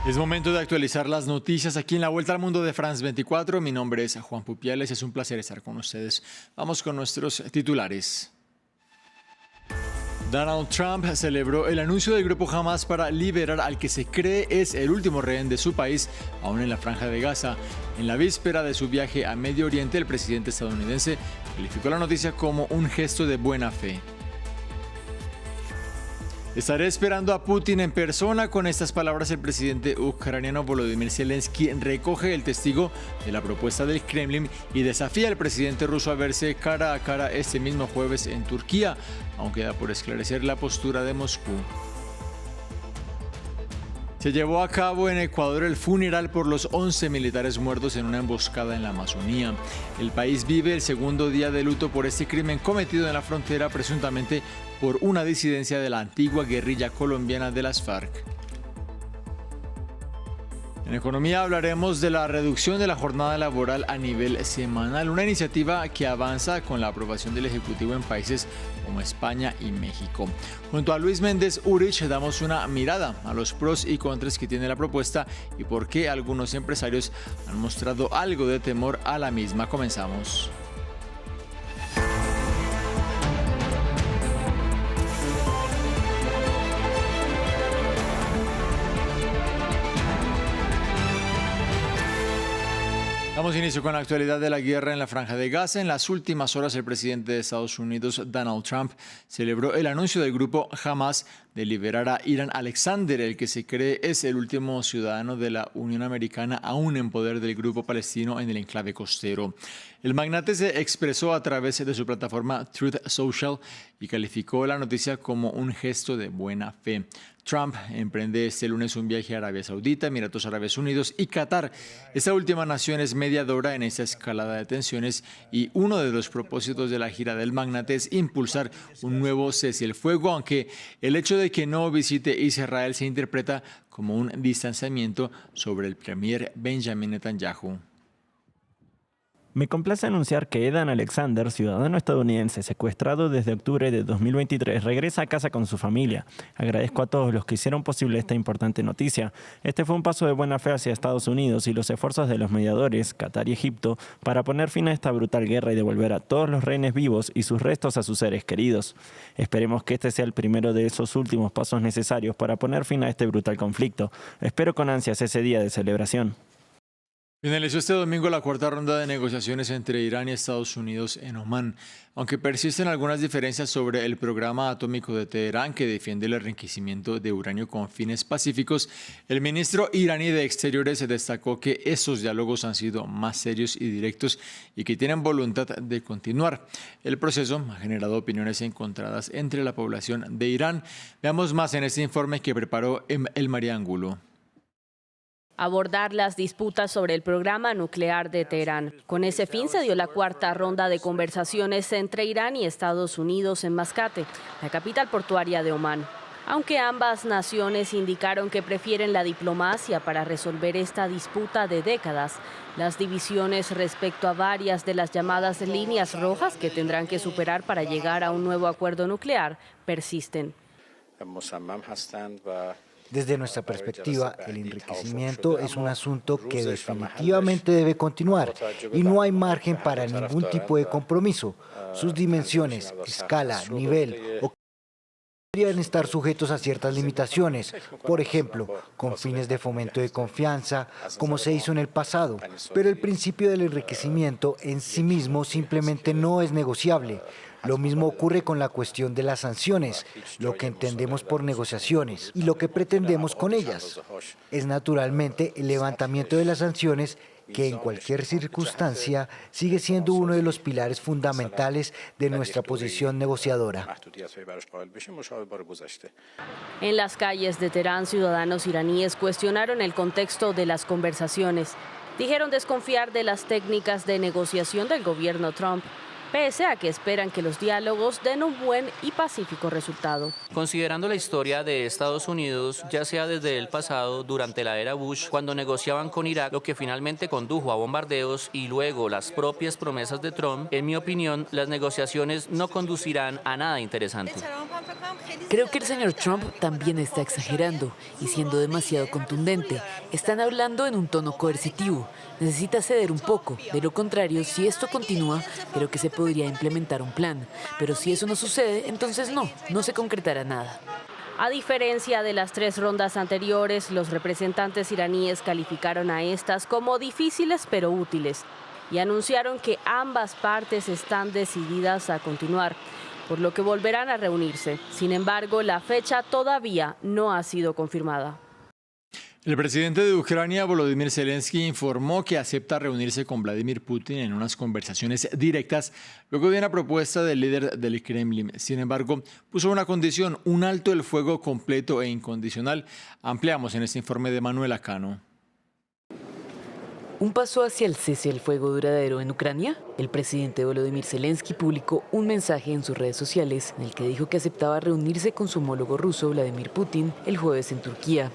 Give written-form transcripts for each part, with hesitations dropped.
Es momento de actualizar las noticias aquí en la Vuelta al Mundo de France 24. Mi nombre es Juan Pupiales y es un placer estar con ustedes. Vamos con nuestros titulares. Donald Trump celebró el anuncio del grupo Hamas para liberar al que se cree es el último rehén de su país, aún en la Franja de Gaza. En la víspera de su viaje a Medio Oriente, el presidente estadounidense calificó la noticia como un gesto de buena fe. Estaré esperando a Putin en persona. Con estas palabras, el presidente ucraniano Volodymyr Zelensky recoge el testigo de la propuesta del Kremlin y desafía al presidente ruso a verse cara a cara este mismo jueves en Turquía, aunque queda por esclarecer la postura de Moscú. Se llevó a cabo en Ecuador el funeral por los 11 militares muertos en una emboscada en la Amazonía. El país vive el segundo día de luto por este crimen cometido en la frontera, presuntamente por una disidencia de la antigua guerrilla colombiana de las FARC. En economía hablaremos de la reducción de la jornada laboral a nivel semanal, una iniciativa que avanza con la aprobación del Ejecutivo en países como España y México. Junto a Luis Méndez Urich damos una mirada a los pros y contras que tiene la propuesta y por qué algunos empresarios han mostrado algo de temor a la misma. Comenzamos. Damos inicio con la actualidad de la guerra en la Franja de Gaza. En las últimas horas, el presidente de Estados Unidos, Donald Trump, celebró el anuncio del grupo Hamas de liberar a Iran Alexander, el que se cree es el último ciudadano de la Unión Americana aún en poder del grupo palestino en el enclave costero. El magnate se expresó a través de su plataforma Truth Social y calificó la noticia como un gesto de buena fe. Trump emprende este lunes un viaje a Arabia Saudita, Emiratos Árabes Unidos y Qatar. Esta última nación es mediadora en esta escalada de tensiones y uno de los propósitos de la gira del magnate es impulsar un nuevo cese el fuego, aunque el hecho de que no visite Israel se interpreta como un distanciamiento sobre el premier Benjamin Netanyahu. Me complace anunciar que Edan Alexander, ciudadano estadounidense secuestrado desde octubre de 2023, regresa a casa con su familia. Agradezco a todos los que hicieron posible esta importante noticia. Este fue un paso de buena fe hacia Estados Unidos y los esfuerzos de los mediadores, Qatar y Egipto, para poner fin a esta brutal guerra y devolver a todos los rehenes vivos y sus restos a sus seres queridos. Esperemos que este sea el primero de esos últimos pasos necesarios para poner fin a este brutal conflicto. Espero con ansias ese día de celebración. Finalizó este domingo la cuarta ronda de negociaciones entre Irán y Estados Unidos en Omán. Aunque persisten algunas diferencias sobre el programa atómico de Teherán que defiende el enriquecimiento de uranio con fines pacíficos, el ministro iraní de Exteriores destacó que esos diálogos han sido más serios y directos y que tienen voluntad de continuar. El proceso ha generado opiniones encontradas entre la población de Irán. Veamos más en este informe que preparó María Angulo. Abordar las disputas sobre el programa nuclear de Teherán. Con ese fin se dio la cuarta ronda de conversaciones entre Irán y Estados Unidos en Mascate, la capital portuaria de Omán. Aunque ambas naciones indicaron que prefieren la diplomacia para resolver esta disputa de décadas, las divisiones respecto a varias de las llamadas líneas rojas que tendrán que superar para llegar a un nuevo acuerdo nuclear persisten. Desde nuestra perspectiva, el enriquecimiento es un asunto que definitivamente debe continuar y no hay margen para ningún tipo de compromiso. Sus dimensiones, escala, nivel o podrían estar sujetos a ciertas limitaciones, por ejemplo, con fines de fomento de confianza, como se hizo en el pasado. Pero el principio del enriquecimiento en sí mismo simplemente no es negociable. Lo mismo ocurre con la cuestión de las sanciones, lo que entendemos por negociaciones y lo que pretendemos con ellas. Es naturalmente el levantamiento de las sanciones que en cualquier circunstancia sigue siendo uno de los pilares fundamentales de nuestra posición negociadora. En las calles de Teherán, ciudadanos iraníes cuestionaron el contexto de las conversaciones. Dijeron desconfiar de las técnicas de negociación del gobierno Trump, pese a que esperan que los diálogos den un buen y pacífico resultado. Considerando la historia de Estados Unidos, ya sea desde el pasado, durante la era Bush, cuando negociaban con Irak, lo que finalmente condujo a bombardeos y luego las propias promesas de Trump, en mi opinión, las negociaciones no conducirán a nada interesante. Creo que el señor Trump también está exagerando y siendo demasiado contundente. Están hablando en un tono coercitivo. Necesita ceder un poco. De lo contrario, si esto continúa, creo que se podría implementar un plan. Pero si eso no sucede, entonces no se concretará nada. A diferencia de las 3 rondas anteriores, los representantes iraníes calificaron a estas como difíciles pero útiles y anunciaron que ambas partes están decididas a continuar, por lo que volverán a reunirse. Sin embargo, la fecha todavía no ha sido confirmada. El presidente de Ucrania, Volodymyr Zelensky, informó que acepta reunirse con Vladimir Putin en unas conversaciones directas luego de una propuesta del líder del Kremlin. Sin embargo, puso una condición: un alto el fuego completo e incondicional. Ampliamos en este informe de Manuela Cano. ¿Un paso hacia el cese del fuego duradero en Ucrania? El presidente Volodymyr Zelensky publicó un mensaje en sus redes sociales en el que dijo que aceptaba reunirse con su homólogo ruso, Vladimir Putin, el jueves en Turquía,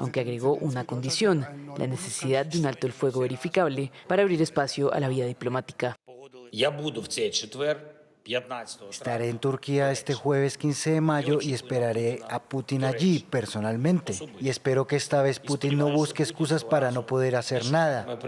aunque agregó una condición: la necesidad de un alto el fuego verificable para abrir espacio a la vía diplomática. Estaré en Turquía este jueves 15 de mayo y esperaré a Putin allí personalmente. Y espero que esta vez Putin no busque excusas para no poder hacer nada.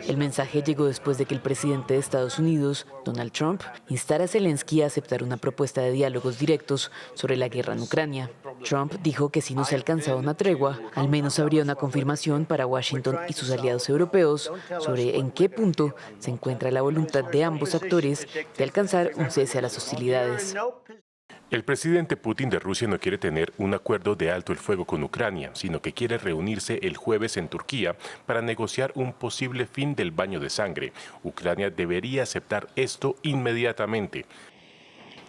El mensaje llegó después de que el presidente de Estados Unidos, Donald Trump, instara a Zelensky a aceptar una propuesta de diálogos directos sobre la guerra en Ucrania. Trump dijo que si no se alcanzaba una tregua, al menos habría una confirmación para Washington y sus aliados europeos sobre en qué punto se encuentra la voluntad de ambos actores de alcanzar un cese a las hostilidades. El presidente Putin de Rusia no quiere tener un acuerdo de alto el fuego con Ucrania, sino que quiere reunirse el jueves en Turquía para negociar un posible fin del baño de sangre. Ucrania debería aceptar esto inmediatamente.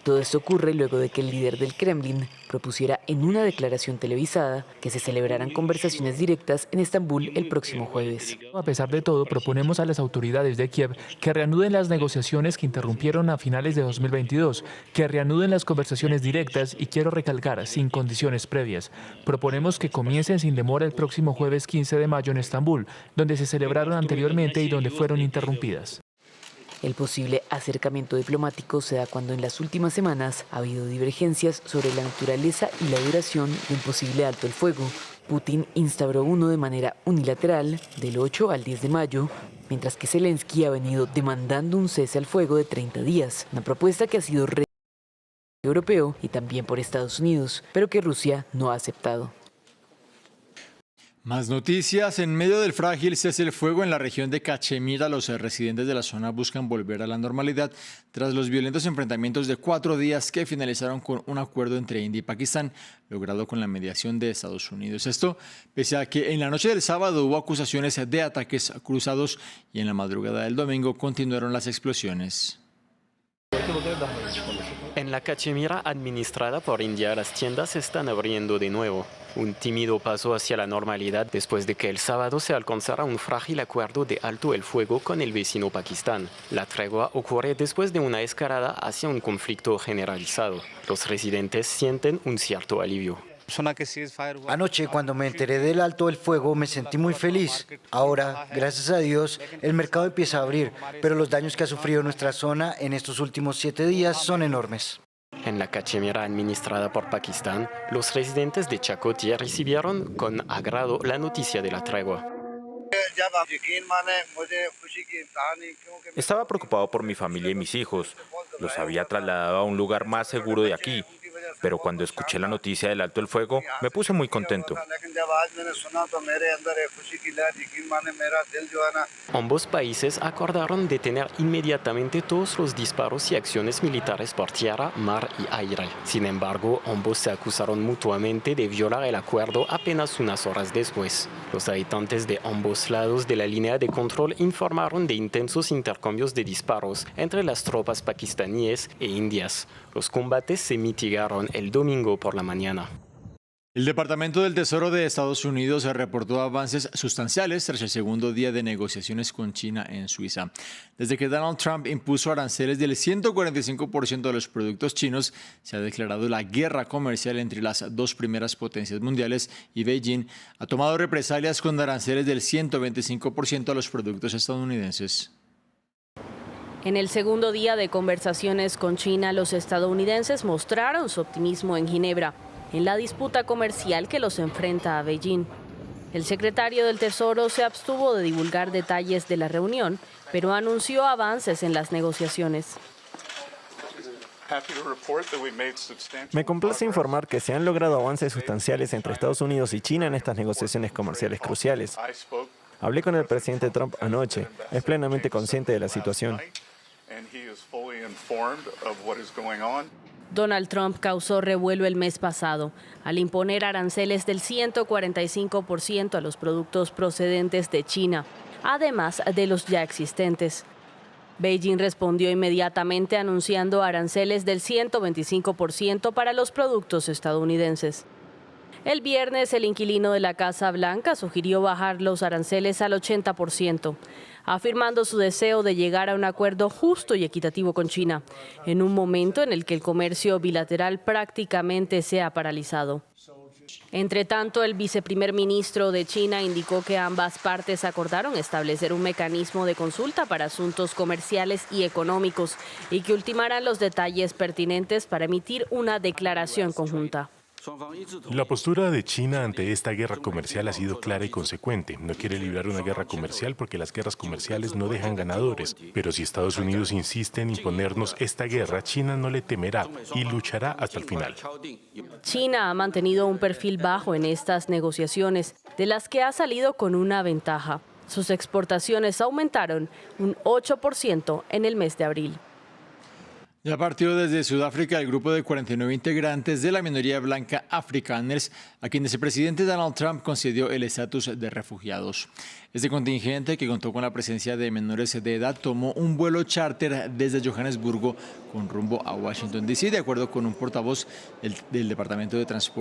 Todo esto ocurre luego de que el líder del Kremlin propusiera en una declaración televisada que se celebraran conversaciones directas en Estambul el próximo jueves. A pesar de todo, proponemos a las autoridades de Kiev que reanuden las negociaciones que interrumpieron a finales de 2022, que reanuden las conversaciones directas y quiero recalcar, sin condiciones previas. Proponemos que comiencen sin demora el próximo jueves 15 de mayo en Estambul, donde se celebraron anteriormente y donde fueron interrumpidas. El posible acercamiento diplomático se da cuando en las últimas semanas ha habido divergencias sobre la naturaleza y la duración de un posible alto el fuego. Putin instauró uno de manera unilateral del 8 al 10 de mayo, mientras que Zelensky ha venido demandando un cese al fuego de 30 días, una propuesta que ha sido rechazada por el europeo y también por Estados Unidos, pero que Rusia no ha aceptado. Más noticias. En medio del frágil cese el fuego en la región de Cachemira, los residentes de la zona buscan volver a la normalidad tras los violentos enfrentamientos de 4 días que finalizaron con un acuerdo entre India y Pakistán, logrado con la mediación de Estados Unidos. Esto pese a que en la noche del sábado hubo acusaciones de ataques cruzados y en la madrugada del domingo continuaron las explosiones. En la Cachemira administrada por India, las tiendas se están abriendo de nuevo. Un tímido paso hacia la normalidad después de que el sábado se alcanzara un frágil acuerdo de alto el fuego con el vecino Pakistán. La tregua ocurre después de una escalada hacia un conflicto generalizado. Los residentes sienten un cierto alivio. Anoche, cuando me enteré del alto del fuego, me sentí muy feliz. Ahora, gracias a Dios, el mercado empieza a abrir, pero los daños que ha sufrido nuestra zona en estos últimos 7 días son enormes. En la Cachemira administrada por Pakistán, los residentes de Chakoti recibieron con agrado la noticia de la tregua. Estaba preocupado por mi familia y mis hijos. Los había trasladado a un lugar más seguro de aquí. Pero cuando escuché la noticia del alto el fuego, me puse muy contento. Ambos países acordaron detener inmediatamente todos los disparos y acciones militares por tierra, mar y aire. Sin embargo, ambos se acusaron mutuamente de violar el acuerdo apenas unas horas después. Los habitantes de ambos lados de la línea de control informaron de intensos intercambios de disparos entre las tropas pakistaníes e indias. Los combates se mitigaron el domingo por la mañana. El Departamento del Tesoro de Estados Unidos reportó avances sustanciales tras el segundo día de negociaciones con China en Suiza. Desde que Donald Trump impuso aranceles del 145% de los productos chinos, se ha declarado la guerra comercial entre las dos primeras potencias mundiales y Beijing ha tomado represalias con aranceles del 125% a los productos estadounidenses. En el segundo día de conversaciones con China, los estadounidenses mostraron su optimismo en Ginebra, en la disputa comercial que los enfrenta a Beijing. El secretario del Tesoro se abstuvo de divulgar detalles de la reunión, pero anunció avances en las negociaciones. Me complace informar que se han logrado avances sustanciales entre Estados Unidos y China en estas negociaciones comerciales cruciales. Hablé con el presidente Trump anoche. Es plenamente consciente de la situación. Donald Trump causó revuelo el mes pasado al imponer aranceles del 145% a los productos procedentes de China, además de los ya existentes. Beijing respondió inmediatamente anunciando aranceles del 125% para los productos estadounidenses. El viernes, el inquilino de la Casa Blanca sugirió bajar los aranceles al 80%, afirmando su deseo de llegar a un acuerdo justo y equitativo con China, en un momento en el que el comercio bilateral prácticamente se ha paralizado. Entre tanto, el viceprimer ministro de China indicó que ambas partes acordaron establecer un mecanismo de consulta para asuntos comerciales y económicos y que ultimarán los detalles pertinentes para emitir una declaración conjunta. La postura de China ante esta guerra comercial ha sido clara y consecuente. No quiere librar una guerra comercial porque las guerras comerciales no dejan ganadores. Pero si Estados Unidos insiste en imponernos esta guerra, China no le temerá y luchará hasta el final. China ha mantenido un perfil bajo en estas negociaciones, de las que ha salido con una ventaja. Sus exportaciones aumentaron un 8% en el mes de abril. Ya partió desde Sudáfrica el grupo de 49 integrantes de la minoría blanca Afrikaners, a quienes el presidente Donald Trump concedió el estatus de refugiados. Este contingente, que contó con la presencia de menores de edad, tomó un vuelo charter desde Johannesburgo con rumbo a Washington, D.C., de acuerdo con un portavoz del Departamento de Transporte.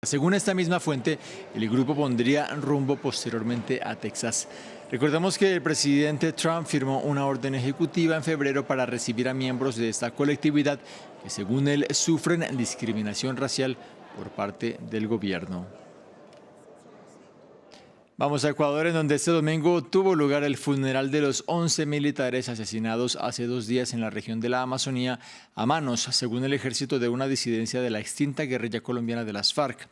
Según esta misma fuente, el grupo pondría rumbo posteriormente a Texas. Recordamos que el presidente Trump firmó una orden ejecutiva en febrero para recibir a miembros de esta colectividad que, según él, sufren discriminación racial por parte del gobierno. Vamos a Ecuador, en donde este domingo tuvo lugar el funeral de los 11 militares asesinados hace 2 días en la región de la Amazonía a manos, según el ejército, de una disidencia de la extinta guerrilla colombiana de las FARC.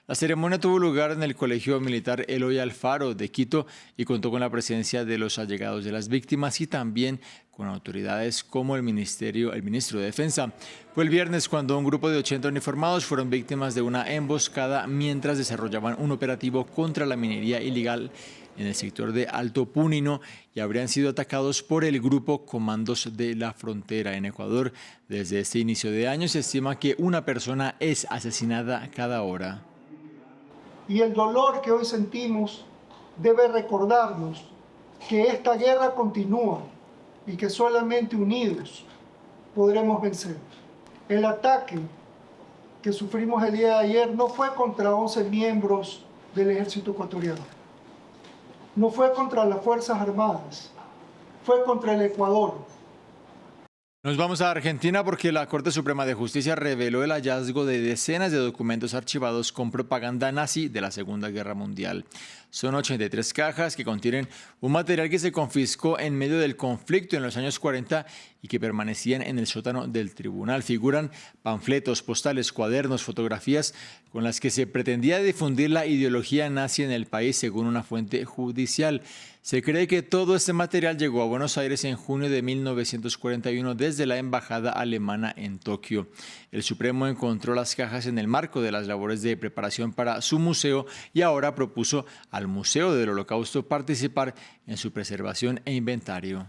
La ceremonia tuvo lugar en el Colegio Militar Eloy Alfaro de Quito y contó con la presencia de los allegados de las víctimas y también con autoridades como el ministro de Defensa. Fue el viernes cuando un grupo de 80 uniformados fueron víctimas de una emboscada mientras desarrollaban un operativo contra la minería ilegal en el sector de Alto Punino y habrían sido atacados por el grupo Comandos de la Frontera en Ecuador. Desde este inicio de año se estima que una persona es asesinada cada hora. Y el dolor que hoy sentimos debe recordarnos que esta guerra continúa y que solamente unidos podremos vencer. El ataque que sufrimos el día de ayer no fue contra 11 miembros del ejército ecuatoriano, no fue contra las Fuerzas Armadas, fue contra el Ecuador. Nos vamos a Argentina porque la Corte Suprema de Justicia reveló el hallazgo de decenas de documentos archivados con propaganda nazi de la Segunda Guerra Mundial. Son 83 cajas que contienen un material que se confiscó en medio del conflicto en los años 40 y que permanecían en el sótano del tribunal. Figuran panfletos, postales, cuadernos, fotografías con las que se pretendía difundir la ideología nazi en el país, según una fuente judicial. Se cree que todo este material llegó a Buenos Aires en junio de 1941 desde la embajada alemana en Tokio. El Supremo encontró las cajas en el marco de las labores de preparación para su museo y ahora propuso al Museo del Holocausto participar en su preservación e inventario.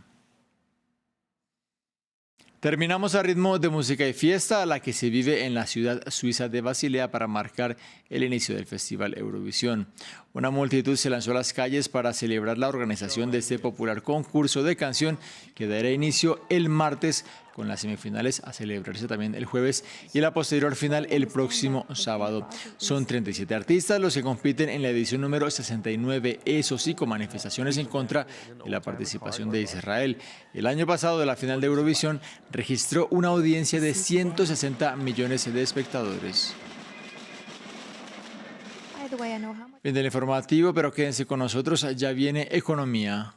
Terminamos a ritmo de música y fiesta, la que se vive en la ciudad suiza de Basilea para marcar el inicio del Festival Eurovisión. Una multitud se lanzó a las calles para celebrar la organización de este popular concurso de canción que dará inicio el martes, con las semifinales a celebrarse también el jueves y la posterior final el próximo sábado. Son 37 artistas los que compiten en la edición número 69, eso sí, con manifestaciones en contra de la participación de Israel. El año pasado, la final de Eurovisión registró una audiencia de 160 millones de espectadores. Bien del informativo, pero quédense con nosotros, ya viene Economía.